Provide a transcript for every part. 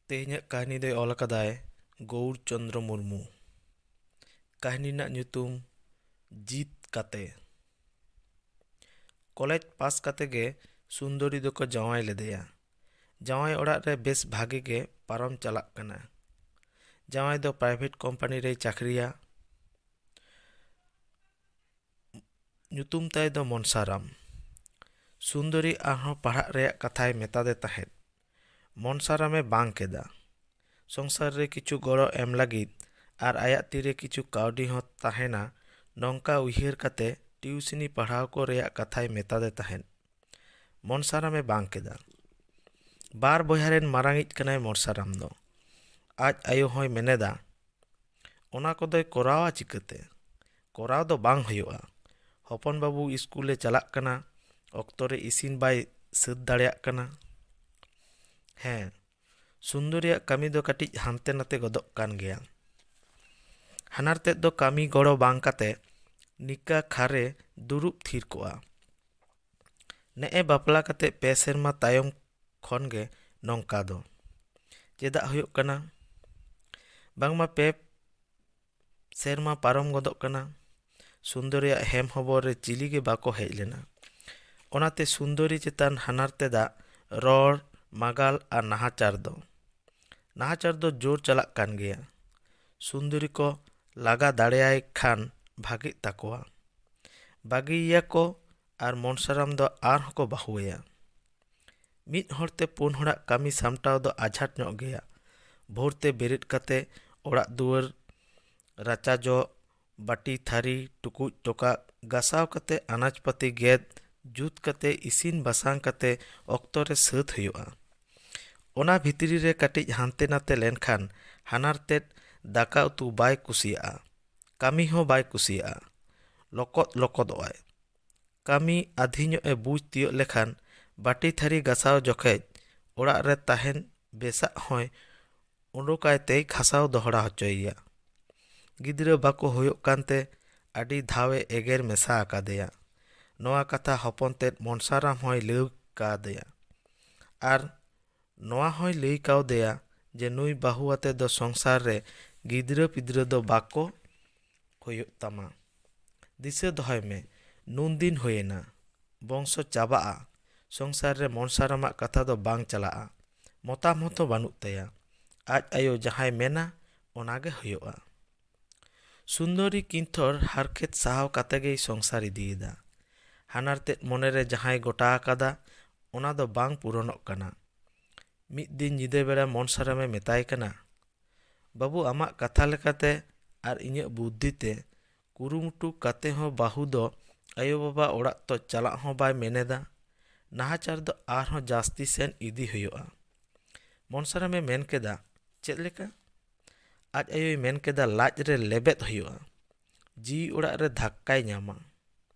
ᱛᱮᱦᱮᱧᱟᱜ ᱠᱟᱹᱦᱱᱤ ᱫᱚᱭ ᱚᱞ ᱟᱠᱟᱫᱟᱭ ᱜᱳᱣᱩᱨ ᱪᱚᱱᱫᱨᱚ ᱢᱩᱨᱢᱩ᱾ ᱠᱟᱹᱦᱱᱤ ᱨᱮᱱᱟᱜ ᱧᱩᱛᱩᱢ ᱡᱤᱛ ᱠᱟᱛᱮ᱾ ᱠᱚᱞᱮᱡᱽ ᱯᱟᱥ ᱠᱟᱛᱮ ᱜᱮ ᱥᱩᱱᱫᱚᱨᱤ ᱫᱚᱠᱚ ᱡᱟᱶᱟᱭ ᱞᱮᱫᱮᱭᱟ᱾ ᱡᱟᱶᱟᱭ ᱚᱲᱟᱜ ᱨᱮ ᱵᱮᱥ ᱵᱷᱟᱜᱮ ᱜᱮ ᱯᱟᱨᱚᱢ ᱪᱟᱞᱟᱜ ᱠᱟᱱᱟ᱾ ᱡᱟᱶᱟᱭ ᱫᱚ ᱯᱨᱟᱭᱵᱷᱮᱴ ᱠᱳᱢᱯᱟᱱᱤ ᱨᱮᱭ ᱪᱟᱹᱠᱨᱤᱭᱟ᱾ ᱧᱩᱛᱩᱢ ᱛᱟᱭ ᱫᱚ ᱢᱚᱱᱥᱟᱨᱟᱢ᱾ ᱥᱩᱱᱫᱚᱨᱤ ᱟᱨᱦᱚᱸ ᱯᱟᱲᱦᱟᱜ ᱨᱮᱭᱟᱜ ᱠᱟᱛᱷᱟᱭ ᱢᱮᱛᱟᱫᱮ ᱛᱟᱦᱮᱸᱫ᱾ ᱢᱚᱱᱥᱟᱨᱟᱢᱮ ᱵᱟᱝ ᱠᱮᱫᱟ᱾ ᱥᱚᱝᱥᱟᱨ ᱨᱮ ᱠᱤᱪᱷᱩ ᱜᱚᱲᱚ ᱮᱢ ᱞᱟᱹᱜᱤᱫ ᱟᱨ ᱟᱭᱟᱜ ᱛᱤᱨᱮ ᱠᱤᱪᱷᱩ ᱠᱟᱹᱣᱰᱤ ᱦᱚᱸ ᱛᱟᱦᱮᱱᱟ ᱱᱚᱝᱠᱟ ᱩᱭᱦᱟᱹᱨ ᱠᱟᱛᱮ ᱴᱤᱭᱩᱥᱤᱱᱤ ᱯᱟᱲᱦᱟᱣ ᱠᱚ ᱨᱮᱭᱟᱜ ᱠᱟᱛᱷᱟᱭ ᱢᱮᱛᱟᱫᱮ ᱛᱟᱦᱮᱸᱫ᱾ ᱢᱚᱱᱥᱟᱨᱟᱢᱮ ᱵᱟᱝ ᱠᱮᱫᱟ᱾ ᱵᱟᱨ ᱵᱚᱭᱦᱟ ᱨᱮᱱ ᱢᱟᱨᱟᱝᱤᱡ ᱠᱟᱱᱟᱭ ᱢᱚᱱᱥᱟᱨᱟᱢ ᱫᱚ᱾ ᱟᱡ ᱟᱭᱳ ᱦᱚᱸᱭ ᱢᱮᱱᱮᱫᱟ, ᱚᱱᱟ ᱠᱚᱫᱚᱭ ᱠᱚᱨᱟᱣᱟ ᱪᱤᱠᱟᱹᱛᱮ? ᱠᱚᱨᱟᱣ ᱫᱚ ᱵᱟᱝ ᱦᱩᱭᱩᱜᱼᱟ᱾ ᱦᱚᱯᱚᱱ ᱵᱟᱹᱵᱩ ᱤᱥᱠᱩᱞᱮ ᱪᱟᱞᱟᱜ ᱠᱟᱱᱟ, ᱚᱠᱛᱚ ᱨᱮ ᱤᱥᱤᱱ ᱵᱟᱭ ᱥᱟᱹᱛ ᱫᱟᱲᱮᱭᱟᱜ ᱠᱟᱱᱟ᱾ ᱦᱮᱸ, ᱥᱩᱱᱫᱚᱨᱤᱭᱟᱜ ᱠᱟᱹᱢᱤ ᱫᱚ ᱠᱟᱹᱴᱤᱡ ᱦᱟᱱᱛᱮ ᱱᱟᱛᱮ ᱜᱚᱫᱚᱜ ᱠᱟᱱ ᱜᱮᱭᱟ᱾ ᱦᱟᱱᱟᱨ ᱛᱮᱫ ᱫᱚ ᱠᱟᱹᱢᱤ ᱜᱚᱲᱚ ᱵᱟᱝ ᱠᱟᱛᱮ ᱱᱤᱠᱟᱹ ᱠᱷᱟᱨᱮ ᱫᱩᱲᱩᱵ ᱛᱷᱤᱨ ᱠᱚᱜᱼᱟ᱾ ᱱᱮᱜᱼᱮ ᱵᱟᱯᱞᱟ ᱠᱟᱛᱮ 5 ᱥᱮᱨᱢᱟ ᱛᱟᱭᱚᱢ ᱠᱷᱚᱱ ᱜᱮ ᱱᱚᱝᱠᱟ ᱫᱚ᱾ ᱪᱮᱫᱟᱜ ᱦᱩᱭᱩᱜ ᱠᱟᱱᱟ? ᱵᱟᱝᱢᱟ 5 ᱥᱮᱨᱢᱟ ᱯᱟᱨᱚᱢ ᱜᱚᱫᱚᱜ ᱠᱟᱱᱟ᱾ ᱥᱩᱱᱫᱚᱨᱤᱭᱟᱜ ᱦᱮᱢ ᱦᱚᱵᱚᱨ ᱨᱮ ᱪᱤᱞᱤ ᱜᱮ ᱵᱟᱠᱚ ᱦᱮᱡ ᱞᱮᱱᱟ᱾ ᱚᱱᱟᱛᱮ ᱥᱩᱱᱫᱚᱨᱤ ᱪᱮᱛᱟᱱ ᱦᱟᱱᱟᱨ ᱛᱮᱫᱟᱜ ᱨᱚᱲ, ᱢᱟᱜᱟᱞ ᱟᱨ ᱱᱟᱦᱟᱪᱟᱨ ᱫᱚ ᱡᱳᱨ ᱪᱟᱞᱟᱜ ᱠᱟᱱ ᱜᱮᱭᱟ᱾ ᱥᱩᱱᱫᱚᱨᱤ ko ᱞᱟᱜᱟ ᱫᱟᱲᱮᱭᱟᱭ ᱠᱷᱟᱱ ᱵᱷᱟᱜᱮᱜ ᱛᱟᱠᱚᱣᱟ᱾ ᱵᱟᱹᱜᱤᱭᱮᱭᱟ ᱠᱚ ᱟᱨ ᱢᱚᱱᱥᱟᱨᱟᱢ ᱫᱚ ᱟᱨᱦᱚᱸ ᱠᱚ ᱵᱟᱹᱦᱩᱣᱟᱭᱟ᱾ ᱢᱤᱫ ᱦᱚᱲᱛᱮ 4 ᱦᱚᱲᱟᱜ ᱠᱟᱹᱢᱤ ᱥᱟᱢᱴᱟᱣ ᱫᱚ ᱟᱡᱷᱟᱴ ᱧᱚᱜ ᱜᱮᱭᱟ᱾ ᱵᱷᱳᱨᱛᱮ ᱵᱮᱨᱮᱫ ᱠᱟᱛᱮ ᱚᱲᱟᱜ ᱫᱩᱣᱟᱹᱨ, ᱨᱟᱪᱟ ᱡᱚᱜ, ᱵᱟᱹᱴᱤ ᱛᱷᱟᱹᱨᱤ ᱴᱩᱠᱩᱡ ᱴᱚᱠᱟᱜ ᱜᱟᱥᱟᱣ ᱠᱟᱛᱮ ᱟᱱᱟᱡ ᱯᱟᱹᱛᱤ ᱜᱮᱫ ᱡᱩᱛ ᱠᱟᱛᱮ ᱤᱥᱤᱱ ᱵᱟᱥᱟᱝ ᱠᱟᱛᱮ ᱚᱠᱛᱚ ᱨᱮ ᱥᱟᱹᱛ ᱦᱩᱭᱩᱜᱼᱟ᱾ ᱚᱱᱟ ᱵᱷᱤᱛᱨᱤ ᱨᱮ ᱠᱟᱹᱴᱤᱡ ᱦᱟᱱᱛᱮ ᱱᱟᱛᱮ ᱞᱮᱱᱠᱷᱟᱱ ᱦᱟᱱᱟᱨ ᱛᱮᱫ ᱫᱟᱠᱟ ᱩᱛᱩ ᱵᱟᱭ ᱠᱩᱥᱤᱭᱟᱜᱼᱟ, ᱠᱟᱹᱢᱤ ᱦᱚᱸ ᱵᱟᱭ ᱠᱩᱥᱤᱭᱟᱜᱼᱟ᱾ ᱞᱚᱠᱚᱫᱚᱜᱼᱟᱭ᱾ ᱠᱟᱹᱢᱤ ᱟᱹᱫᱷᱤ ᱧᱚᱜ ᱮ ᱵᱩᱡᱽ ᱛᱤᱭᱳᱜ ᱞᱮᱠᱷᱟᱱ ᱵᱟᱹᱴᱤ ᱛᱷᱟᱹᱨᱤ ᱜᱟᱥᱟᱣ ᱡᱚᱠᱷᱮᱡ ᱚᱲᱟᱜ ᱨᱮ ᱛᱟᱦᱮᱱ ᱵᱮᱥᱟᱜ ᱦᱚᱸᱭ ᱩᱰᱩᱠᱟᱭ ᱛᱮᱭ ᱜᱷᱟᱥᱟᱣ ᱫᱚᱦᱲᱟ ᱦᱚᱪᱚᱭᱮᱭᱟ᱾ ᱜᱤᱫᱽᱨᱟᱹ ᱵᱟᱠᱚ ᱦᱩᱭᱩᱜ ᱠᱟᱱᱛᱮ ᱟᱹᱰᱤ ᱫᱷᱟᱣᱮ एगेर ᱢᱮᱥᱟ ᱟᱠᱟᱫᱮᱭᱟ᱾ ᱱᱚᱣᱟ ᱠᱟᱛᱷᱟ ᱦᱚᱯᱚᱱ ᱛᱮᱫ ᱢᱚᱱᱥᱟᱨᱟᱢ ᱦᱚᱸᱭ ᱞᱟᱹᱭ ᱠᱟᱣᱫᱮᱭᱟ᱾ ᱟᱨ ᱱᱚᱣᱟ ᱦᱚᱸᱭ ᱞᱟᱹᱭ ᱠᱟᱣᱫᱮᱭᱟ ᱡᱮ ᱱᱩᱭ ᱵᱟᱹᱦᱩ ᱟᱛᱮ ᱫᱚ ᱥᱚᱝᱥᱟᱨ ᱨᱮ ᱜᱤᱫᱽᱨᱟᱹ ᱯᱤᱫᱽᱨᱟᱹ ᱫᱚ ᱵᱟᱠᱚ ᱦᱩᱭᱩᱜ ᱛᱟᱢᱟ᱾ ᱫᱤᱥᱟᱹ ᱫᱚᱦᱚᱭ ᱢᱮ, ᱱᱩᱱᱫᱤᱱ ᱦᱩᱭᱮᱱᱟ, ᱵᱚᱝᱥᱚ ᱪᱟᱵᱟᱜᱼᱟ, ᱥᱚᱝᱥᱟᱨ ᱨᱮ ᱢᱚᱱᱥᱟᱨᱟᱢᱟᱜ ᱠᱟᱛᱷᱟ ᱫᱚ ᱵᱟᱝ ᱪᱟᱞᱟᱜᱼᱟ᱾ ᱢᱚᱛᱟᱢᱚᱛ ᱦᱚᱸ ᱵᱟᱹᱱᱩᱜ ᱛᱟᱭᱟ᱾ ᱟᱡ ᱟᱭᱳ ᱡᱟᱦᱟᱸᱭ ᱢᱮᱱᱟ ᱚᱱᱟᱜᱮ ᱦᱩᱭᱩᱜᱼᱟ᱾ ᱥᱩᱱᱫᱚᱨᱤ ᱠᱤᱱᱛᱷᱚᱨ ᱦᱟᱨᱠᱮᱛ ᱥᱟᱦᱟᱣ ᱠᱟᱛᱮ ᱜᱮᱭ ᱥᱚᱝᱥᱟᱨ ᱤᱫᱤᱭᱮᱫᱟ᱾ ᱦᱟᱱᱟᱨ ᱛᱮᱫ ᱢᱚᱱᱮᱨᱮ ᱡᱟᱦᱟᱸᱭ ᱜᱚᱴᱟ ᱟᱠᱟᱫᱟ ᱚᱱᱟ ᱫᱚ ᱵᱟᱝ ᱯᱩᱨᱚᱱᱚᱜ ᱠᱟᱱᱟ᱾ ᱢᱤᱫ ᱫᱤᱱ ᱧᱤᱫᱟᱹ ᱵᱮᱲᱟ ᱢᱚᱱᱥᱟᱨᱟᱢᱮ ᱢᱮᱛᱟᱭ ᱠᱟᱱᱟ, ᱵᱟᱹᱵᱩ ᱟᱢᱟᱜ ᱠᱟᱛᱷᱟ ᱞᱮᱠᱟᱛᱮ ᱟᱨ ᱤᱧᱟᱹᱜ ᱵᱩᱫᱽᱫᱷᱤ te ᱠᱩᱨᱩᱢᱩᱴᱩ ᱠᱟᱛᱮ ᱦᱚᱸ ᱵᱟᱹᱦᱩ ᱫᱚ ᱟᱭᱳᱼᱵᱟᱵᱟ ᱚᱲᱟᱜ ᱛᱚ ᱪᱟᱞᱟᱜ ᱦᱚᱸ ᱵᱟᱭ ᱢᱮᱱᱮᱫᱟ᱾ ᱱᱟᱦᱟᱪᱟᱨ ᱫᱚ ᱟᱨᱦᱚᱸ ᱡᱟᱹᱥᱛᱤ ᱥᱮᱱ ᱤᱫᱤ ᱦᱩᱭᱩᱜᱼᱟ᱾ ᱢᱚᱱᱥᱟᱨᱟᱢᱮ ᱢᱮᱱ ᱠᱮᱫᱟ, ᱪᱮᱫ ᱞᱮᱠᱟ? ᱟᱡ ᱟᱭᱳᱭ ᱢᱮᱱ ᱠᱮᱫᱟ, ᱞᱟᱡ ᱨᱮ ᱞᱮᱵᱮᱫ ᱦᱩᱭᱩᱜᱼᱟ, ᱡᱤᱣᱤ ᱚᱲᱟᱜ ᱨᱮ ᱫᱷᱟᱠᱠᱟᱭ ᱧᱟᱢᱟ᱾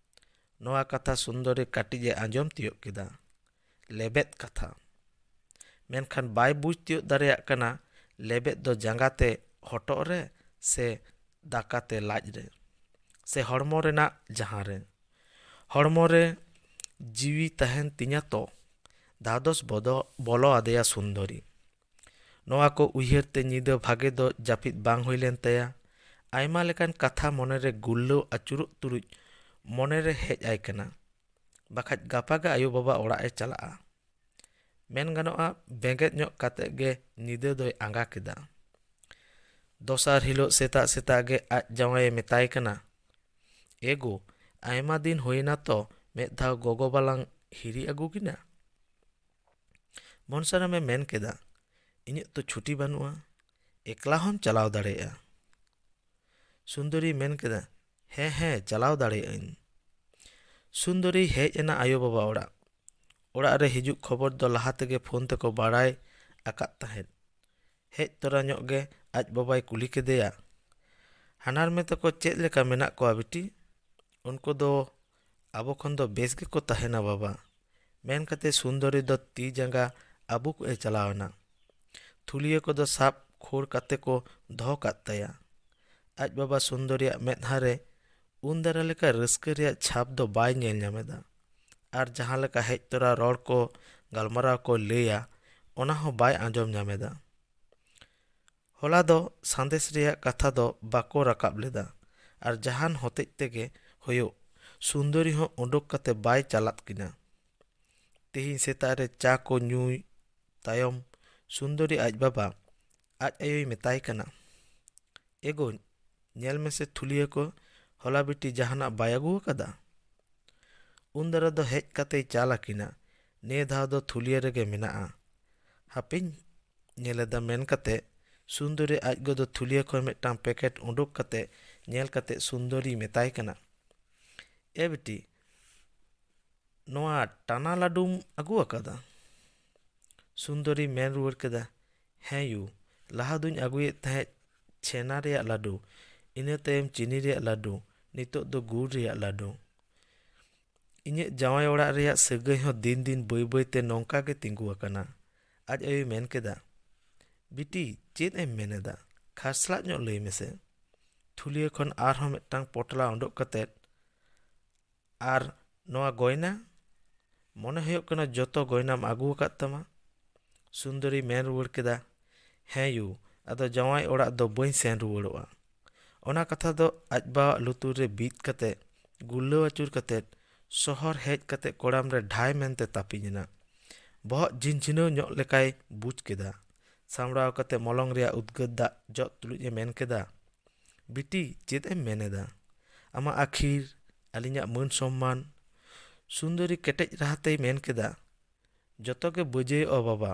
ᱱᱚᱣᱟ ᱠᱟᱛᱷᱟ ᱥᱩᱱᱫᱚᱨᱤ ᱠᱟᱹᱴᱤᱡ ᱮ ᱟᱸᱡᱚᱢ ᱛᱤᱭᱳᱜ ᱠᱮᱫᱟ, ᱞᱮᱵᱮᱫ ᱠᱟᱛᱷᱟ᱾ ᱢᱮᱱᱠᱷᱟᱱ ᱵᱟᱭ ᱵᱩᱡᱽ ᱛᱤᱭᱳᱜ ᱫᱟᱲᱮᱭᱟᱜ ᱠᱟᱱᱟ ᱞᱮᱵᱮᱫ ᱫᱚ ᱡᱟᱸᱜᱟ ᱛᱮ ᱦᱚᱴᱚᱜ ᱨᱮ ᱥᱮ ᱫᱟᱠᱟ ᱛᱮ ᱞᱟᱡ ᱨᱮ ᱥᱮ ᱦᱚᱲᱢᱚ ᱨᱮᱱᱟᱜ ᱡᱟᱦᱟᱸ ᱨᱮ᱾ ᱦᱚᱲᱢᱚ ᱨᱮ ᱡᱤᱣᱤ ᱛᱟᱦᱮᱱ ᱛᱤᱧᱟ ᱛᱚ? ᱫᱷᱟᱫᱚᱥ ᱵᱚᱞᱚ ᱟᱫᱮᱭᱟ ᱥᱩᱱᱫᱚᱨᱤ᱾ ᱱᱚᱣᱟ ᱠᱚ ᱩᱭᱦᱟᱹᱨ ᱛᱮ ᱧᱤᱫᱟᱹ ᱵᱷᱟᱜᱮ ᱫᱚ ᱡᱟᱹᱯᱤᱫ ᱵᱟᱝ ᱦᱩᱭ ᱞᱮᱱ ᱛᱟᱭᱟ᱾ ᱟᱭᱢᱟ ᱞᱮᱠᱟᱱ ᱠᱟᱛᱷᱟ ᱢᱚᱱᱮᱨᱮ ᱜᱩᱨᱞᱟᱹᱣ ᱟᱹᱪᱩᱨᱚᱜ ᱛᱩᱞᱩᱡ ᱢᱚᱱᱮᱨᱮ ᱦᱮᱡ ᱟᱭ ᱠᱟᱱᱟ, ᱵᱟᱠᱷᱟᱡ ᱜᱟᱯᱟᱜᱮ ᱟᱭᱳᱼᱵᱟᱵᱟ ᱚᱲᱟᱜ ᱮ ᱪᱟᱞᱟᱜᱼᱟ᱾ ᱢᱮᱱ ᱜᱟᱱᱚᱜᱼᱟ ᱵᱮᱸᱜᱮᱫ ᱧᱚᱜ ᱠᱟᱛᱮ ᱜᱮ ᱧᱤᱫᱟᱹ ᱫᱚᱭ ᱟᱸᱜᱟ ᱠᱮᱫᱟ᱾ ᱫᱚᱥᱟᱨ ᱦᱤᱞᱳᱜ ᱥᱮᱛᱟᱜ ᱥᱮᱛᱟᱜ ᱜᱮ ᱟᱡ ᱡᱟᱶᱟᱭᱮ ᱢᱮᱛᱟᱭ ᱠᱟᱱᱟ, ᱮᱜᱳ ᱟᱭᱢᱟ ᱫᱤᱱ ᱦᱩᱭᱱᱟ ᱛᱚ ᱢᱤᱫ ᱫᱷᱟᱣ ᱜᱚᱜᱚ ᱵᱟᱞᱟᱝ ᱦᱤᱨᱤ ᱟᱹᱜᱩ ᱠᱤᱱᱟ? ᱢᱚᱱᱥᱟᱨᱟᱢᱮ ᱢᱮᱱ ᱠᱮᱫᱟ, ᱤᱧᱟᱹᱜ ᱛᱚ ᱪᱷᱩᱴᱤ ᱵᱟᱹᱱᱩᱜᱼᱟ, ᱮᱠᱞᱟ ᱦᱚᱸᱢ ᱪᱟᱞᱟᱣ ᱫᱟᱲᱮᱭᱟᱜᱼᱟ᱾ ᱥᱩᱱᱫᱚᱨᱤ ᱢᱮᱱ ᱠᱮᱫᱟ, ᱦᱮᱸ ᱪᱟᱞᱟᱣ ᱫᱟᱲᱮᱭᱟᱜ ᱟᱹᱧ᱾ ᱥᱩᱱᱫᱚᱨᱤ ᱦᱮᱡ ᱮᱱᱟ ᱟᱭᱳᱼᱵᱟᱵᱟ ᱚᱲᱟᱜ᱾ ᱚᱲᱟᱜ ᱨᱮ ᱦᱤᱡᱩᱜ ᱠᱷᱚᱵᱚᱨ ᱫᱚ ᱞᱟᱦᱟ ᱛᱮᱜᱮ ᱯᱷᱳᱱ ᱛᱮᱠᱚ ᱵᱟᱲᱟᱭ ᱟᱠᱟᱫ ᱛᱟᱦᱮᱸᱫ᱾ ᱦᱮᱡ ᱛᱚᱨᱟ ᱧᱚᱜ ᱜᱮ ᱟᱡ ᱵᱟᱵᱟᱭ ᱠᱩᱞᱤ ᱠᱮᱫᱮᱭᱟ, ᱦᱟᱱᱟᱨᱢᱮ ᱛᱟᱠᱚ ᱪᱮᱫ ᱞᱮᱠᱟ ᱢᱮᱱᱟᱜ ᱠᱚᱣᱟ ᱵᱤᱴᱤ? ᱩᱱᱠᱩ ᱫᱚ ᱟᱵᱚ ᱠᱷᱚᱱ ᱫᱚ ᱵᱮᱥ ᱜᱮᱠᱚ ᱛᱟᱦᱮᱱᱟ ᱵᱟᱵᱟ᱾ ᱢᱮᱱ ᱠᱟᱛᱮ ᱥᱩᱱᱫᱚᱨᱤ ᱫᱚ ᱛᱤ ᱡᱟᱸᱜᱟ ᱟᱵᱩᱠ ᱮ ᱪᱟᱞᱟᱣᱮᱱᱟ᱾ ᱛᱷᱩᱞᱤᱭᱟᱹ ᱠᱚᱫᱚ ᱥᱟᱵ ᱠᱷᱳᱲ ᱠᱟᱛᱮ ᱠᱚ ᱫᱚᱦᱚ ᱠᱟᱜ ᱛᱟᱭᱟ᱾ ᱟᱡ ᱵᱟᱵᱟ ᱥᱩᱱᱫᱚᱨᱤᱭᱟᱜ ᱢᱮᱫᱦᱟ ᱨᱮ ᱩᱱ ᱫᱟᱨᱟ ᱞᱮᱠᱟ ᱨᱟᱹᱥᱠᱟᱹ ᱨᱮᱭᱟᱜ ᱪᱷᱟᱯ ᱫᱚ ᱵᱟᱭ ᱧᱮᱞ ᱧᱟᱢᱮᱫᱟ᱾ ᱟᱨ ᱡᱟᱦᱟᱸ ᱞᱮᱠᱟ ᱦᱮᱡ ᱛᱚᱨᱟ ᱨᱚᱲ ᱠᱚ ᱜᱟᱞᱢᱟᱨᱟᱣ ᱠᱚ ᱞᱟᱹᱭᱟ ᱚᱱᱟ ᱦᱚᱸ ᱵᱟᱭ ᱟᱸᱡᱚᱢ ᱧᱟᱢᱮᱫᱟ᱾ ᱦᱚᱞᱟ ᱫᱚ ᱥᱟᱸᱫᱮᱥ ᱨᱮᱭᱟᱜ ᱠᱟᱛᱷᱟ ᱫᱚ ᱵᱟᱠᱚ ᱨᱟᱠᱟᱵ ᱞᱮᱫᱟ ᱟᱨ ᱡᱟᱦᱟᱱ ᱦᱚᱛᱮᱡ ᱛᱮᱜᱮ ᱦᱳᱭᱳᱜ ᱥᱩᱱᱫᱚᱨী ᱦᱚᱸ ᱩᱰᱩᱠ ᱠᱟᱛᱮ ᱵᱟᱭ ᱪᱟᱞᱟᱫ ᱠᱤᱱᱟ᱾ ᱛᱮᱦᱮᱧ ᱥᱮᱛᱟᱜ ᱨᱮ ᱪᱟ ᱠᱚ ᱧᱩᱭ ᱛᱟᱭᱚᱢ ᱥᱩᱱᱫᱚᱨী ᱟᱡ ᱵᱟᱵᱟ ᱟᱡ ᱟᱭᱳᱭ ᱢᱮᱛᱟᱭ ᱠᱟᱱᱟ, ᱮᱜᱳ ᱧᱮᱞ ᱢᱮᱥᱮ ᱛᱷᱩᱞᱤᱭᱟᱹ ᱠᱚ, ᱦᱚᱞᱟ ᱵᱤᱴᱤ ᱡᱟᱦᱟᱱᱟᱜ ᱵᱟᱭ ᱟᱹᱜᱩ ᱟᱠᱟᱫᱟ? ᱩᱱ ᱫᱟᱨᱟ ᱫᱚ ᱦᱮᱡ ᱠᱟᱛᱮᱭ ᱪᱟᱞ ᱟᱹᱠᱤᱱᱟ, ᱱᱤᱭᱟᱹ ᱫᱷᱟᱣ ᱫᱚ ᱛᱷᱩᱞᱤᱭᱟᱹ ᱨᱮᱜᱮ ᱢᱮᱱᱟᱜᱼᱟ, ᱦᱟᱯᱮᱧ ᱧᱮᱞᱮᱫᱟ ᱢᱮᱱ ᱠᱟᱛᱮ ᱥᱩᱱᱫᱚᱨী ᱟᱡ ᱜᱚ ᱫᱚ ᱛᱷᱩᱞᱤᱭᱟᱹ ᱠᱷᱚᱱ ᱢᱤᱫᱴᱟᱝ ᱯᱮᱠᱮᱴ ᱩᱰᱩᱠ ᱠᱟᱛᱮ ᱧᱮᱞ ᱠᱟᱛᱮ ᱥᱩᱱᱫᱚᱨᱤᱭ ᱢᱮᱛᱟᱭ ᱠᱟᱱᱟ, ᱮ ᱵᱤᱴᱤ ᱱᱚᱣᱟ ᱴᱟᱱᱟ ᱞᱟᱹᱰᱩᱢ ᱟᱹᱜᱩ ᱟᱠᱟᱫᱟ? ᱥᱩᱱᱫᱚᱨᱤ ᱢᱮᱱ ᱨᱩᱣᱟᱹᱲ ᱠᱮᱫᱟ, ᱦᱮᱸ ᱭᱩ, ᱞᱟᱦᱟ ᱫᱩᱧ ᱟᱹᱜᱩᱭᱮᱫ ᱛᱟᱦᱮᱸᱫ ᱪᱷᱮᱱᱟ ᱨᱮᱭᱟᱜ ᱞᱟᱹᱰᱩ, ᱤᱱᱟᱹ ᱛᱟᱭᱚᱢ ᱪᱤᱱᱤ ᱨᱮᱭᱟᱜ ᱞᱟᱹᱰᱩ, ᱱᱤᱛᱚᱜ ᱫᱚ ᱜᱩᱲ ᱨᱮᱭᱟᱜ ᱞᱟᱹᱰᱩ᱾ ᱤᱧᱟᱹᱜ ᱡᱟᱶᱟᱭ ᱚᱲᱟᱜ ᱨᱮᱭᱟᱜ ᱥᱟᱹᱜᱟᱹᱭ ᱦᱚᱸ ᱫᱤᱱ ᱫᱤᱱ ᱵᱟᱹᱭ ᱵᱟᱹᱭᱛᱮ ᱱᱚᱝᱠᱟ ᱜᱮ ᱛᱤᱸᱜᱩ ᱟᱠᱟᱱᱟ᱾ ᱟᱡ ᱟᱭᱳᱭ ᱢᱮᱱ ᱠᱮᱫᱟ, ᱵᱤᱴᱤ ᱪᱮᱫ ᱮᱢ ᱢᱮᱱᱮᱫᱟ, ᱠᱷᱟᱨᱥᱞᱟᱜ ᱧᱚᱜ ᱞᱟᱹᱭ ᱢᱮᱥᱮ᱾ ᱛᱷᱩᱞᱤᱭᱟᱹ ᱠᱷᱚᱱ ᱟᱨᱦᱚᱸ ᱢᱤᱫᱴᱟᱝ ᱯᱚᱴᱞᱟ ᱩᱰᱩᱠ ᱠᱟᱛᱮᱫ, ᱟᱨ ᱱᱚᱣᱟ ᱜᱚᱭᱱᱟ? ᱢᱚᱱᱮ ᱦᱩᱭᱩᱜ ᱠᱟᱱᱟ ᱡᱚᱛᱚ ᱜᱚᱭᱱᱟᱢ ᱟᱹᱜᱩ ᱟᱠᱟᱫ ᱛᱟᱢᱟ? ᱥᱩᱱᱫᱚᱨᱤ ᱢᱮᱱ ᱨᱩᱣᱟᱹᱲ ᱠᱮᱫᱟ, ᱦᱮᱸ ᱭᱩ, ᱟᱫᱚ ᱡᱟᱶᱟᱭ ᱚᱲᱟᱜ ᱫᱚ ᱵᱟᱹᱧ ᱥᱮᱱ ᱨᱩᱣᱟᱹᱲᱚᱜᱼᱟ᱾ ᱚᱱᱟ ᱠᱟᱛᱷᱟ ᱫᱚ ᱟᱡ ᱵᱟᱵᱟᱣᱟᱜ ᱞᱩᱛᱩᱨ ᱨᱮ ᱵᱤᱫ ᱠᱟᱛᱮ ᱜᱩᱨᱞᱟᱹᱣ ᱟᱹᱪᱩᱨ ᱠᱟᱛᱮᱫ ᱥᱚᱦᱚᱨ ᱦᱮᱡ ᱠᱟᱛᱮ ᱠᱚᱲᱟᱢ ᱨᱮ ᱰᱷᱟᱭ ᱢᱮᱱᱛᱮ ᱛᱟᱹᱯᱤᱧ ᱮᱱᱟ᱾ ᱵᱚᱦᱚᱜ ᱡᱷᱤᱱᱡᱷᱤᱱᱟᱹᱣ ᱧᱚᱜ ᱞᱮᱠᱟᱭ ᱵᱩᱡ ᱠᱮᱫᱟ᱾ ᱥᱟᱢᱲᱟᱣ ᱠᱟᱛᱮ ᱢᱚᱞᱚᱝ ᱨᱮᱭᱟᱜ ᱩᱫᱽᱜᱟᱹᱨ ᱫᱟᱜ ᱡᱚᱜ ᱛᱩᱞᱩᱡ ᱮ ᱢᱮᱱ ᱠᱮᱫᱟ, ᱵᱤᱴᱤ ᱪᱮᱫ ᱮᱢ ᱢᱮᱱᱮᱫᱟ? ᱟᱢᱟᱜ ᱟᱹᱠᱷᱤᱨ, ᱟᱹᱞᱤᱧᱟᱜ ᱢᱟᱹᱱ ᱥᱚᱢᱢᱟᱱ? ᱥᱩᱱᱫᱚᱨᱤ ᱠᱮᱴᱮᱡ ᱨᱟᱦᱟᱛᱮᱭ ᱢᱮᱱ ᱠᱮᱫᱟ, ᱡᱚᱛᱚ ᱜᱮ ᱵᱟᱹᱡᱟᱹᱭᱚᱜᱼᱟ ᱵᱟᱵᱟ,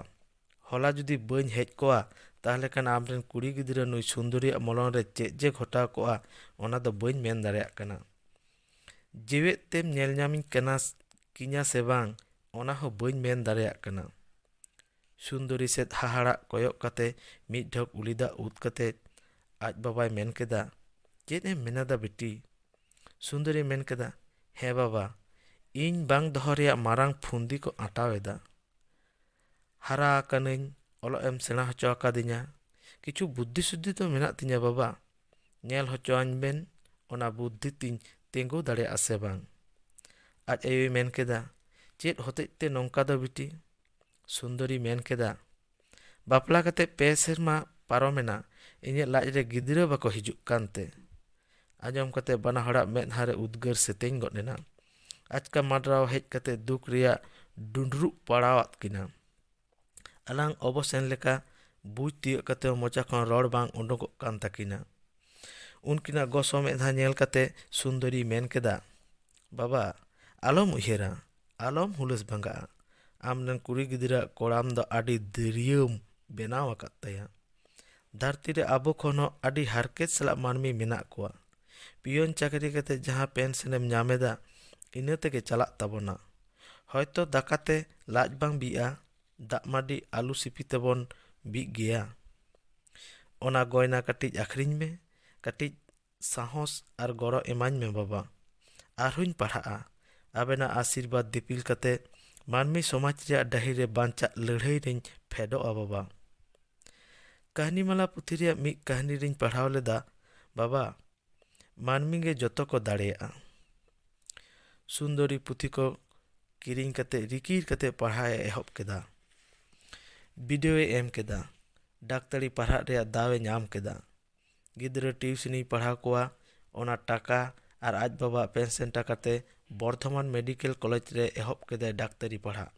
ᱦᱚᱞᱟ ᱡᱩᱫᱤ ᱵᱟᱹᱧ ᱦᱮᱡ ᱠᱚᱜᱼᱟ ᱛᱟᱦᱞᱮ ᱠᱷᱟᱱ ᱟᱢᱨᱮᱱ ᱠᱩᱲᱤ ᱜᱤᱫᱽᱨᱟᱹ ᱱᱩᱭ ᱥᱩᱱᱫᱚᱨᱤᱭᱟᱜ ᱢᱚᱞᱚᱝ ᱨᱮ ᱪᱮᱫ ᱡᱮ ᱜᱷᱚᱴᱟᱣ ᱠᱚᱜᱼᱟ ᱚᱱᱟ ᱫᱚ ᱵᱟᱹᱧ ᱢᱮᱱ ᱫᱟᱲᱮᱭᱟᱜ ᱠᱟᱱᱟ᱾ ᱡᱮᱣᱮᱫ ᱛᱮᱢ ᱧᱮᱞ ᱧᱟᱢᱤᱧ ᱠᱟᱱᱟ ᱠᱤᱧᱟ ᱥᱮ ᱵᱟᱝ ᱚᱱᱟ ᱦᱚᱸ ᱵᱟᱹᱧ ᱢᱮᱱ ᱫᱟᱲᱮᱭᱟᱜ ᱠᱟᱱᱟ᱾ ᱥᱩᱱᱫᱚᱨᱤ ᱥᱮᱫ ᱦᱟᱦᱟᱲᱟᱜ ᱠᱚᱭᱚᱜ ᱠᱟᱛᱮ ᱢᱤᱫ ᱰᱷᱚᱠ ᱩᱞᱤ ᱫᱟᱜ ᱩᱫ ᱠᱟᱛᱮ ᱟᱡ ᱵᱟᱵᱟᱭ ᱢᱮᱱ ᱠᱮᱫᱟ, ᱪᱮᱫ ᱮᱢ ᱢᱮᱱᱮᱫᱟ ᱵᱤᱴᱤ? ᱥᱩᱱᱫᱚᱨᱤ ᱢᱮᱱ ᱠᱮᱫᱟ, ᱦᱮᱸ ᱵᱟᱵᱟ, ᱤᱧ ᱵᱟᱝ ᱫᱚᱦᱚ ᱨᱮᱭᱟᱜ ᱢᱟᱨᱟᱝ ᱯᱷᱩᱱᱫᱤ ᱠᱚ ᱟᱸᱴᱟᱣ ᱮᱫᱟ᱾ ᱦᱟᱨᱟ ᱟᱠᱟᱱᱟᱹᱧ, ᱚᱞᱚᱜ ᱮᱢ ᱥᱮᱬᱟ ᱦᱚᱪᱚ ᱟᱠᱟᱫᱤᱧᱟ, ᱠᱤᱪᱷᱩ ᱵᱩᱫᱽᱫᱷᱤ ᱥᱩᱫᱽᱫᱷᱤ ᱫᱚ ᱢᱮᱱᱟᱜ ᱛᱤᱧᱟ ᱵᱟᱵᱟ, ᱧᱮᱞ ᱦᱚᱪᱚᱣᱟᱹᱧ ᱵᱮᱱ ᱚᱱᱟ ᱵᱩᱫᱽᱫᱷᱤ ᱛᱤᱧ ᱛᱤᱸᱜᱩ ᱫᱟᱲᱮᱭᱟᱜᱼᱟ ᱥᱮ ᱵᱟᱝ᱾ ᱟᱡ ᱟᱭᱳᱭ ᱢᱮᱱ ᱠᱮᱫᱟ, ᱪᱮᱫ ᱦᱚᱛᱮᱡ ᱛᱮ ᱱᱚᱝᱠᱟ ᱫᱚ ᱵᱤᱴᱤ? ᱥᱩᱱᱫᱚᱨᱤ ᱢᱮᱱ ᱠᱮᱫᱟ, ᱵᱟᱯᱞᱟ ᱠᱟᱛᱮ 5 ᱥᱮᱨᱢᱟ ᱯᱟᱨᱚᱢᱮᱱᱟ, ᱤᱧᱟᱹᱜ ᱞᱟᱡ ᱨᱮ ᱜᱤᱫᱽᱨᱟᱹ ᱵᱟᱠᱚ ᱦᱤᱡᱩᱜ ᱠᱟᱱᱛᱮ᱾ ᱟᱸᱡᱚᱢ ᱠᱟᱛᱮ ᱵᱟᱱᱟ ᱦᱚᱲᱟᱜ ᱢᱮᱫᱦᱟ ᱨᱮ ᱩᱫᱽᱜᱟᱹᱨ ᱥᱮᱛᱮᱧ ᱜᱚᱫ ᱮᱱᱟ᱾ ᱟᱪᱠᱟ ᱢᱟᱰᱨᱟᱣ ᱦᱮᱡ ᱠᱟᱛᱮ ᱫᱩᱠ ᱨᱮᱭᱟᱜ ᱰᱩᱸᱰᱨᱩᱜ ᱯᱟᱲᱟᱣᱟᱫ ᱠᱤᱱᱟ᱾ ᱟᱞᱟᱝ ᱚᱵᱚᱥᱮᱱ ᱞᱮᱠᱟ ᱵᱩᱡᱽ ᱛᱤᱭᱳᱜ ᱠᱟᱛᱮ ᱢᱚᱪᱟ ᱠᱷᱚᱱ ᱨᱚᱲ ᱵᱟᱝ ᱩᱰᱩᱠᱚᱜ ᱠᱟᱱ ᱛᱟᱹᱠᱤᱱᱟ᱾ ᱩᱱᱠᱤᱱᱟᱜ ᱜᱚᱥᱚ ᱢᱮᱫᱦᱟ ᱧᱮᱞ ᱠᱟᱛᱮ ᱥᱩᱱᱫᱚᱨᱤ ᱢᱮᱱ ᱠᱮᱫᱟ, ᱵᱟᱵᱟ ᱟᱞᱚᱢ ᱩᱭᱦᱟᱹᱨᱟ, ᱟᱞᱚᱢ ᱦᱩᱞᱟᱹᱥ ᱵᱷᱟᱸᱜᱟᱜᱼᱟ, ᱟᱢᱨᱮᱱ ᱠᱩᱲᱤ ᱜᱤᱫᱽᱨᱟᱹᱣᱟᱜ ᱠᱚᱲᱟᱢ ᱫᱚ ᱟᱹᱰᱤ ᱫᱟᱹᱨᱭᱟᱹᱢ ᱵᱮᱱᱟᱣ ᱟᱠᱟᱫ ᱛᱟᱭᱟ᱾ ᱫᱷᱟᱹᱨᱛᱤ ᱨᱮ ᱟᱵᱚ ᱠᱷᱚᱱ ᱦᱚᱸ ᱟᱹᱰᱤ ᱦᱟᱨᱠᱮᱛ ᱥᱟᱞᱟᱜ ᱢᱟᱹᱱᱢᱤ ᱢᱮᱱᱟᱜ ᱠᱚᱣᱟ᱾ ᱯᱤᱭᱚᱱ ᱪᱟᱹᱠᱨᱤ ᱠᱟᱛᱮ ᱡᱟᱦᱟᱸ ᱯᱮᱱᱥᱮᱱᱮᱢ ᱧᱟᱢᱮᱫᱟ ᱤᱱᱟᱹ ᱛᱮᱜᱮ ᱪᱟᱞᱟᱜ ᱛᱟᱵᱚᱱᱟ᱾ ᱦᱚᱭᱛᱚ ᱫᱟᱠᱟᱛᱮ ᱞᱟᱡ ᱵᱟᱝ ᱵᱤᱜᱼᱟ, ᱫᱟᱜ ᱢᱟᱹᱰᱤ ᱟᱹᱞᱩ ᱥᱤᱯᱤ ᱛᱮᱵᱚᱱ ᱵᱤᱜ ᱜᱮᱭᱟ᱾ ᱚᱱᱟ ᱜᱚᱭᱱᱟ ᱠᱟᱹᱴᱤᱡ ᱟᱹᱠᱷᱨᱤᱧ ᱢᱮ, ᱠᱟᱹᱴᱤᱡ ᱥᱟᱦᱚᱥ ᱟᱨ ᱜᱚᱲᱚ ᱮᱢᱟᱹᱧ ᱢᱮ ᱵᱟᱵᱟ, ᱟᱨᱦᱚᱸᱧ ᱯᱟᱲᱦᱟᱜᱼᱟ᱾ ᱟᱵᱮᱱᱟᱜ ᱟᱥᱤᱨᱵᱟᱫᱽ ᱫᱤᱯᱤᱞ ᱠᱟᱛᱮ ᱢᱟᱹᱱᱢᱤ ᱥᱚᱢᱟᱡᱽ ᱨᱮᱭᱟᱜ ᱰᱟᱹᱦᱤ ᱨᱮ ᱵᱟᱧᱪᱟᱜ ᱞᱟᱹᱲᱦᱟᱹᱭ ᱨᱤᱧ ᱯᱷᱮᱰᱚᱜᱼᱟ ᱵᱟᱵᱟ᱾ ᱠᱟᱹᱦᱱᱤᱢᱟᱞᱟ ᱯᱩᱛᱷᱤ ᱨᱮᱭᱟᱜ ᱢᱤᱫ ᱠᱟᱹᱦᱱᱤ ᱨᱤᱧ ᱯᱟᱲᱦᱟᱣ ᱞᱮᱫᱟ ᱵᱟᱵᱟ, ᱢᱟᱹᱱᱢᱤ ᱜᱮ ᱡᱚᱛᱚ ko ᱫᱟᱲᱮᱭᱟᱜᱼᱟ᱾ ᱥᱩᱱᱫᱚᱨᱤ ᱯᱩᱛᱷᱤ ᱠᱚ ᱠᱤᱨᱤᱧ ᱠᱟᱛᱮ ᱨᱤᱠᱤᱲ ᱠᱟᱛᱮ ᱯᱟᱲᱦᱟᱣ ᱮ ᱮᱦᱚᱵ ᱠᱮᱫᱟ᱾ ᱵᱤᱰᱟᱹᱣ ᱮ ᱮᱢ ᱠᱮᱫᱟ, ᱰᱟᱠᱛᱟᱨᱤ ᱯᱟᱲᱦᱟᱜ ᱨᱮᱭᱟᱜ ᱫᱟᱣ ᱮ ᱧᱟᱢ ᱠᱮᱫᱟ᱾ ᱜᱤᱫᱽᱨᱟᱹ ᱴᱤᱭᱩᱥᱤᱱᱤᱭ ᱯᱟᱲᱦᱟᱣ ᱠᱚᱣᱟ, ᱚᱱᱟ ᱴᱟᱠᱟ ᱟᱨ ᱟᱡ ᱵᱟᱵᱟᱣᱟᱜ ᱯᱮᱱᱥᱮᱱ ᱴᱟᱠᱟᱛᱮ ᱵᱚᱨᱫᱷᱚᱢᱟᱱ ᱢᱮᱰᱤᱠᱮᱞ ᱠᱚᱞᱮᱡᱽ ᱨᱮ ᱮᱦᱚᱵ ᱠᱮᱫᱟᱭ ᱰᱟᱠᱛᱟᱨᱤ ᱯᱟᱲᱦᱟᱜ᱾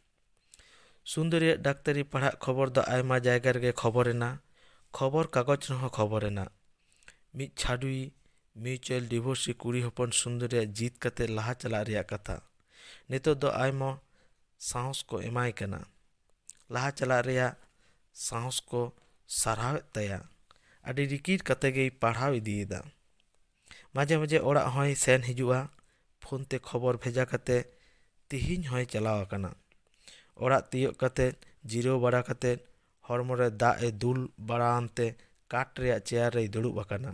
ᱥᱩᱱᱫᱚᱨᱤᱭᱟᱜ ᱰᱟᱠᱛᱟᱨᱤ ᱯᱟᱲᱦᱟᱜ ᱠᱷᱚᱵᱚᱨ ᱫᱚ ᱟᱭᱢᱟ ᱡᱟᱭᱜᱟ ᱨᱮᱜᱮ ᱠᱷᱚᱵᱚᱨᱮᱱᱟ, ᱠᱷᱚᱵᱚᱨ ᱠᱟᱜᱚᱡᱽ ᱨᱮᱦᱚᱸ ᱠᱷᱚᱵᱚᱨᱮᱱᱟ᱾ ᱢᱤᱫ ᱪᱷᱟᱹᱰᱩᱭᱤ ᱢᱤউᱪᱩᱣᱟᱞ ᱰᱤভᱳᱨᱥᱤ ᱠᱩᱲᱤ ᱦᱚᱯᱚᱱ ᱥᱩᱱᱫᱚᱨᱤᱭᱟᱜ ᱡᱤᱛ ᱠᱟᱛᱮ ᱞᱟᱦᱟ ᱪᱟᱞᱟᱜ ᱨᱮᱭᱟᱜ ᱠᱟᱛᱷᱟ᱾ ᱱᱤᱛᱚᱜ ᱫᱚ ᱟᱭᱢᱟ ᱥᱟᱦᱚᱥ ᱠᱚ ᱮᱢᱟᱭ ᱠᱟᱱᱟ, ᱞᱟᱦᱟ ᱪᱟᱞᱟᱜ ᱨᱮᱭᱟᱜ ᱥᱟᱦᱚᱥ ᱠᱚ ᱥᱟᱨᱦᱟᱣᱮᱫ ᱛᱟᱭᱟ᱾ ᱟᱹᱰᱤ ᱨᱤᱠᱤᱲ ᱠᱟᱛᱮ ᱜᱮᱭ ᱯᱟᱲᱦᱟᱣ ᱤᱫᱤᱭᱮᱫᱟ᱾ ᱢᱟᱡᱷᱮ ᱢᱟᱡᱷᱮ ᱚᱲᱟᱜ ᱦᱚᱸᱭ ᱥᱮᱱ ᱦᱤᱡᱩᱜᱼᱟ, ᱯᱷᱳᱱ ᱛᱮ ᱠᱷᱚᱵᱚᱨ ᱵᱷᱮᱡᱟ ᱠᱟᱛᱮ ᱛᱤᱦᱤᱧ ᱦᱚᱸᱭ ᱪᱟᱞᱟᱣ ᱟᱠᱟᱱᱟ᱾ ᱚᱲᱟᱜ ᱛᱤᱭᱳᱜ ᱠᱟᱛᱮ ᱡᱤᱨᱟᱹᱣ ᱵᱟᱲᱟ ᱠᱟᱛᱮ ᱦᱚᱲᱢᱚ ᱨᱮ ᱫᱟᱜ ᱮ ᱫᱩᱞ ᱵᱟᱲᱟᱣᱟᱱᱛᱮ ᱠᱟᱴ ᱨᱮᱭᱟᱜ ᱪᱮᱭᱟᱨ ᱨᱮᱭ ᱫᱩᱲᱩᱵ ᱟᱠᱟᱱᱟ᱾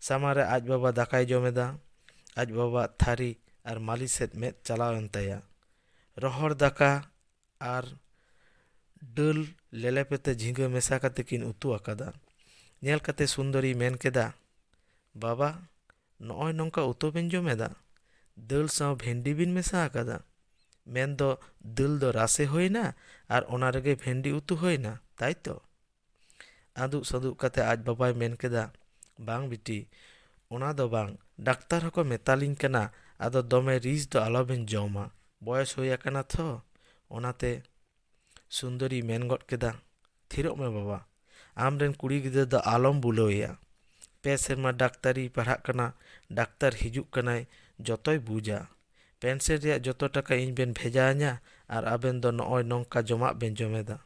ᱥᱟᱢᱟᱝ ᱨᱮ ᱟᱡ ᱵᱟᱵᱟ ᱫᱟᱠᱟᱭ ᱡᱚᱢᱮᱫᱟ᱾ ᱟᱡ ᱵᱟᱵᱟᱣᱟᱜ ᱛᱷᱟᱹᱨᱤ ᱟᱨ ᱢᱟᱹᱞᱤ ᱥᱮᱫ ᱢᱮᱫ ᱪᱟᱞᱟᱣ ᱮᱱ ᱛᱟᱭᱟ᱾ ᱨᱚᱦᱚᱲ ᱫᱟᱠᱟ ᱟᱨ ᱰᱟᱹᱞ ᱞᱮᱞᱮᱯᱮᱛᱮ ᱡᱷᱤᱸᱜᱟᱹ ᱢᱮᱥᱟ ᱠᱟᱛᱮ ᱠᱤᱱ ᱩᱛᱩ ᱟᱠᱟᱫᱟ᱾ ᱧᱮᱞ ᱠᱟᱛᱮ ᱥᱩᱱᱫᱚᱨᱤ ᱢᱮᱱ ᱠᱮᱫᱟ, ᱵᱟᱵᱟ ᱱᱚᱜᱼᱚᱭ ᱱᱚᱝᱠᱟ ᱩᱛᱩ ᱵᱮᱱ ᱡᱚᱢᱮᱫᱟ? ᱫᱟᱹᱞ ᱥᱟᱶ ᱵᱷᱮᱱᱰᱤ ᱵᱤᱱ ᱢᱮᱥᱟ ᱟᱠᱟᱫᱟ? ᱢᱮᱱᱫᱚ ᱫᱟᱹᱞ ᱫᱚ ᱨᱟᱥᱮ ᱦᱩᱭᱱᱟ ᱟᱨ ᱚᱱᱟ ᱨᱮᱜᱮ ᱵᱷᱮᱱᱰᱤ ᱩᱛᱩ ᱦᱩᱭᱱᱟ, ᱛᱟᱭᱛᱚ? ᱟᱸᱫᱩᱜ ᱥᱟᱸᱫᱩᱜ ᱠᱟᱛᱮ ᱟᱡ ᱵᱟᱵᱟᱭ ᱢᱮᱱ ᱠᱮᱫᱟ, ᱵᱟᱝ ᱵᱤᱴᱤ, ᱚᱱᱟ ᱫᱚ ᱵᱟᱝ, ᱰᱟᱠᱛᱟᱨ ᱦᱚᱸᱠᱚ ᱢᱮᱛᱟᱞᱤᱧ ᱠᱟᱱᱟ ᱟᱫᱚ ᱫᱚᱢᱮ ᱨᱤᱪ ᱫᱚ ᱟᱞᱚᱵᱮᱱ ᱡᱚᱢᱟ, ᱵᱚᱭᱮᱥ ᱦᱩᱭ ᱟᱠᱟᱱᱟ ᱛᱷᱚ᱾ ᱚᱱᱟᱛᱮ ᱥᱩᱱᱫᱚᱨᱤ ᱢᱮᱱ ᱜᱚᱫ ᱠᱮᱫᱟ, ᱛᱷᱤᱨᱚᱜ ᱢᱮ ᱵᱟᱵᱟ, ᱟᱢᱨᱮᱱ ᱠᱩᱲᱤ ᱜᱤᱫᱽᱨᱟᱹ ᱫᱚ ᱟᱞᱚᱢ ᱵᱩᱞᱟᱹᱣᱮᱭᱟ᱾ 5 ᱥᱮᱨᱢᱟ ᱰᱟᱠᱛᱟᱨᱤ ᱯᱟᱲᱦᱟᱜ ᱠᱟᱱᱟ, ᱰᱟᱠᱛᱟᱨ ᱦᱤᱡᱩᱜ ᱠᱟᱱᱟᱭ, ᱡᱚᱛᱚᱭ ᱵᱩᱡᱟ᱾ ᱯᱮᱱᱥᱚᱱ ᱨᱮᱭᱟᱜ ᱡᱚᱛᱚ ᱴᱟᱠᱟ ᱤᱧ ᱵᱮᱱ ᱵᱷᱮᱡᱟ ᱟᱹᱧᱟ ᱟᱨ ᱟᱵᱮᱱ ᱫᱚ ᱱᱚᱜᱼᱚᱭ ᱱᱚᱝᱠᱟ ᱡᱚᱢᱟᱜ ᱵᱮᱱ ᱡᱚᱢᱮᱫᱟ᱾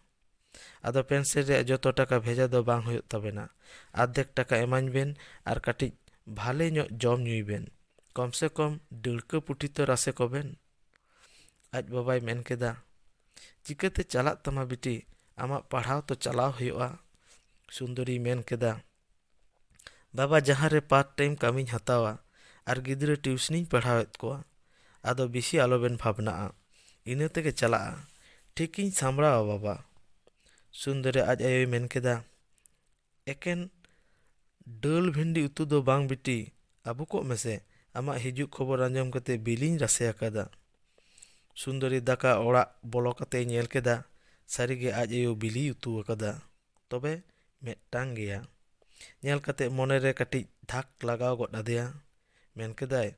ᱟᱫᱚ ᱯᱮᱱᱥᱚᱱ ᱨᱮᱭᱟᱜ ᱡᱚᱛᱚ ᱴᱟᱠᱟ ᱵᱷᱮᱡᱟ ᱫᱚ ᱵᱟᱝ ᱦᱩᱭᱩᱜ ᱛᱟᱵᱮᱱᱟ, ᱟᱫᱷᱮᱠ ᱴᱟᱠᱟ ᱮᱢᱟᱹᱧ ᱵᱮᱱ ᱟᱨ ᱠᱟᱹᱴᱤᱡ ᱵᱷᱟᱞᱮ ᱧᱚᱜ ᱡᱚᱢ ᱧᱩᱭ ᱵᱮᱱ, ᱠᱚᱢ ᱥᱮ ᱠᱚᱢ ᱰᱟᱹᱲᱠᱟᱹ ᱯᱩᱴᱷᱤ ᱛᱚ ᱨᱟᱥᱮ ᱠᱚᱵᱮᱱ᱾ ᱟᱡ ᱵᱟᱵᱟᱭ ᱢᱮᱱ ᱠᱮᱫᱟ, ᱪᱤᱠᱟᱹᱛᱮ ᱪᱟᱞᱟᱜ ᱛᱟᱢᱟ ᱵᱤᱴᱤ, ᱟᱢᱟᱜ ᱯᱟᱲᱦᱟᱣ ᱛᱚ ᱪᱟᱞᱟᱣ ᱦᱩᱭᱩᱜᱼᱟ᱾ ᱥᱩᱱᱫᱚᱨᱤ ᱢᱮᱱ ᱠᱮᱫᱟ, ᱵᱟᱵᱟ ᱡᱟᱦᱟᱸᱨᱮ ᱯᱟᱨᱴ ᱴᱟᱭᱤᱢ ᱠᱟᱹᱢᱤᱧ ᱦᱟᱛᱟᱣᱟ ᱟᱨ ᱜᱤᱫᱽᱨᱟᱹ ᱴᱤᱭᱩᱥᱚᱱᱤᱧ ᱯᱟᱲᱦᱟᱣᱮᱫ ᱠᱚᱣᱟ, ᱟᱫᱚ ᱵᱮᱥᱤ ᱟᱞᱚᱵᱮᱱ ᱵᱷᱟᱵᱽᱱᱟᱜᱼᱟ, ᱤᱱᱟᱹ ᱛᱮᱜᱮ ᱪᱟᱞᱟᱜᱼᱟ, ᱴᱷᱤᱠᱤᱧ ᱥᱟᱢᱲᱟᱣᱟ ᱵᱟᱵᱟ᱾ ᱥᱩᱱᱫᱚᱨᱤ ᱟᱡ ᱟᱭᱳᱭ ᱢᱮᱱ ᱠᱮᱫᱟ, ᱮᱠᱮᱱ ᱰᱟᱹᱞ ᱵᱷᱤᱱᱰᱤ ᱩᱛᱩ ᱫᱚ ᱵᱟᱝ ᱵᱤᱴᱤ, ᱟᱵᱩᱠᱚᱜ ᱢᱮᱥᱮ, ᱟᱢᱟᱜ ᱦᱤᱡᱩᱜ ᱠᱷᱚᱵᱚᱨ ᱟᱸᱡᱚᱢ ᱠᱟᱛᱮ ᱵᱤᱞᱤᱧ ᱨᱟᱥᱮ ᱟᱠᱟᱫᱟ᱾ ᱥᱩᱱᱫᱚᱨᱤ ᱫᱟᱠᱟ ᱚᱲᱟᱜ ᱵᱚᱞᱚ ᱠᱟᱛᱮᱭ ᱧᱮᱞ ᱠᱮᱫᱟ, ᱥᱟᱹᱨᱤᱜᱮ ᱟᱡ ᱟᱭᱳ ᱵᱤᱞᱤᱭ ᱩᱛᱩ ᱟᱠᱟᱫᱟ, ᱛᱚᱵᱮ ᱢᱤᱫᱴᱟᱝ ᱜᱮᱭᱟ᱾ ᱧᱮᱞ ᱠᱟᱛᱮ ᱢᱚᱱᱮᱨᱮ ᱠᱟᱹᱴᱤᱡ ᱫᱷᱟᱠ ᱞᱟᱜᱟᱣ ᱜᱚᱫ ᱟᱫᱮᱭᱟ᱾ ᱢᱮᱱ ᱠᱮᱫᱟᱭ,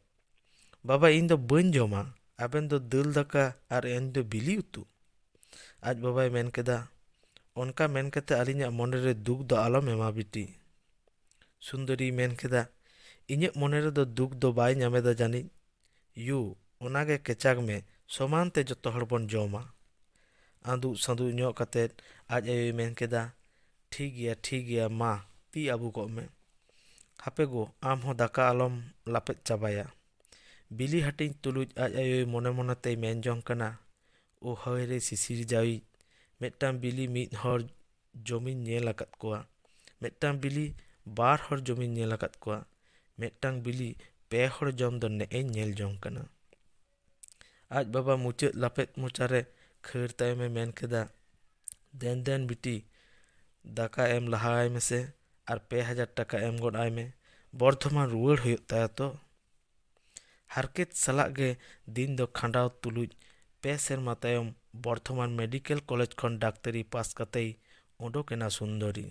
ᱵᱟᱵᱟ ᱤᱧ ᱫᱚ ᱵᱟᱹᱧ ᱡᱚᱢᱟ, ᱟᱵᱮᱱ ᱫᱚ ᱫᱟᱹᱞ ᱫᱟᱠᱟ ᱟᱨ ᱤᱧ ᱫᱚ ᱵᱤᱞᱤ ᱩᱛᱩ᱾ ᱟᱡ ᱵᱟᱵᱟᱭ ᱢᱮᱱ ᱠᱮᱫᱟ, ᱚᱱᱠᱟ ᱢᱮᱱ ᱠᱟᱛᱮ ᱟᱹᱞᱤᱧᱟᱜ ᱢᱚᱱᱮᱨᱮ ᱫᱩᱠ ᱫᱚ ᱟᱞᱚᱢ ᱮᱢᱟ ᱵᱤᱴᱤ᱾ ᱥᱩᱱᱫᱚᱨᱤ ᱢᱮᱱ ᱠᱮᱫᱟ, ᱤᱧᱟᱹᱜ ᱢᱚᱱᱮ ᱨᱮᱫᱚ ᱫᱩᱠ ᱫᱚ ᱵᱟᱭ ᱧᱟᱢᱮᱫᱟ ᱡᱟᱹᱱᱤᱡ, ᱭᱩ ᱚᱱᱟᱜᱮ ᱠᱮᱪᱟᱜ ᱢᱮ, ᱥᱚᱢᱟᱱ ᱛᱮ ᱡᱚᱛᱚ ᱦᱚᱲ ᱵᱚᱱ ᱡᱚᱢᱟ᱾ ᱟᱸᱫᱩᱜ ᱥᱟᱸᱫᱩᱜ ᱧᱚᱜ ᱠᱟᱛᱮᱫ ᱟᱡ ᱟᱭᱳᱭ ᱢᱮᱱ ᱠᱮᱫᱟ, ᱴᱷᱤᱠ ᱜᱮᱭᱟ ᱢᱟ ᱛᱤ ᱟᱵᱩᱜᱚᱜ ᱢᱮ, ᱦᱟᱯᱮ ᱜᱳ ᱟᱢ ᱦᱚᱸ ᱫᱟᱠᱟ ᱟᱞᱚᱢ ᱞᱟᱯᱮᱫ ᱪᱟᱵᱟᱭᱟ᱾ ᱵᱤᱞᱤ ᱦᱟᱹᱴᱤᱧ ᱛᱩᱞᱩᱡ ᱟᱡ ᱟᱭᱳᱭ ᱢᱚᱱᱮ ᱢᱚᱱᱮᱛᱮᱭ ᱢᱮᱱ ᱡᱚᱝ ᱠᱟᱱᱟ, ᱳ ᱦᱟᱭ ᱨᱮ ᱥᱤᱥᱤᱨ ᱡᱟᱹᱣᱤᱡ, ᱢᱤᱫᱴᱟᱝ ᱵᱤᱞᱤ ᱢᱤᱫ ᱦᱚᱲ ᱡᱚᱢᱤᱧ ᱧᱮᱞ ᱟᱠᱟᱫ ᱠᱚᱣᱟ, ᱢᱤᱫᱴᱟᱝ ᱵᱤᱞᱤ 2 ᱦᱚᱲ ᱡᱚᱢᱤᱧ ᱧᱮᱞ 아ᱠᱟᱫ ᱠᱚᱣᱟ, ᱢᱤᱫᱴᱟᱝ ᱵᱤᱞᱤ 2 ᱦᱚᱲ ᱡᱚᱢ ᱫᱚ ᱱᱮᱜᱼᱮᱧ ᱧᱮᱞ ᱡᱚᱝ ᱠᱟᱱᱟ᱾ ᱟᱡ ᱵᱟᱵᱟ ᱢᱩᱪᱟᱹᱫ ᱞᱟᱯᱮᱫ ᱢᱚᱪᱟᱨᱮ ᱠᱷᱟᱹᱲ ᱛᱟᱭᱚᱢᱮ ᱢᱮᱱ ᱠᱮᱫᱟ, ᱫᱮᱱ ᱵᱤᱴᱤ, ᱫᱟᱠᱟ ᱮᱢ ᱞᱟᱦᱟᱭ ᱢᱮᱥᱮ ᱟᱨ 2000 ᱴᱟᱠᱟ ᱮᱢ ᱜᱚᱫ ᱟᱭ ᱢᱮ, ᱵᱚᱨᱫᱷᱚᱢᱟᱱ ᱨᱩᱣᱟᱹᱲ ᱦᱩᱭᱩᱜ ᱛᱟᱭᱟ ᱛᱚ᱾ ᱦᱟᱨᱠᱮᱛ ᱥᱟᱞᱟᱜ ᱜᱮ ᱫᱤᱱ ᱫᱚ ᱠᱷᱟᱸᱰᱟᱣ ᱛᱩᱞᱩᱡ 5 ᱥᱮᱨᱢᱟ ᱛᱟᱭᱚᱢ ᱵᱚᱨᱫᱷᱚᱢᱟᱱ ᱢᱮᱰᱤᱠᱮᱞ ᱠᱚᱞᱮᱡᱽ ᱠᱷᱚᱱ ᱰᱟᱠᱛᱟᱨᱤ ᱯᱟᱥ ᱠᱟᱛᱮᱭ ᱩᱰᱩᱠ ᱮᱱᱟ ᱥᱩᱱᱫᱚᱨᱤ᱾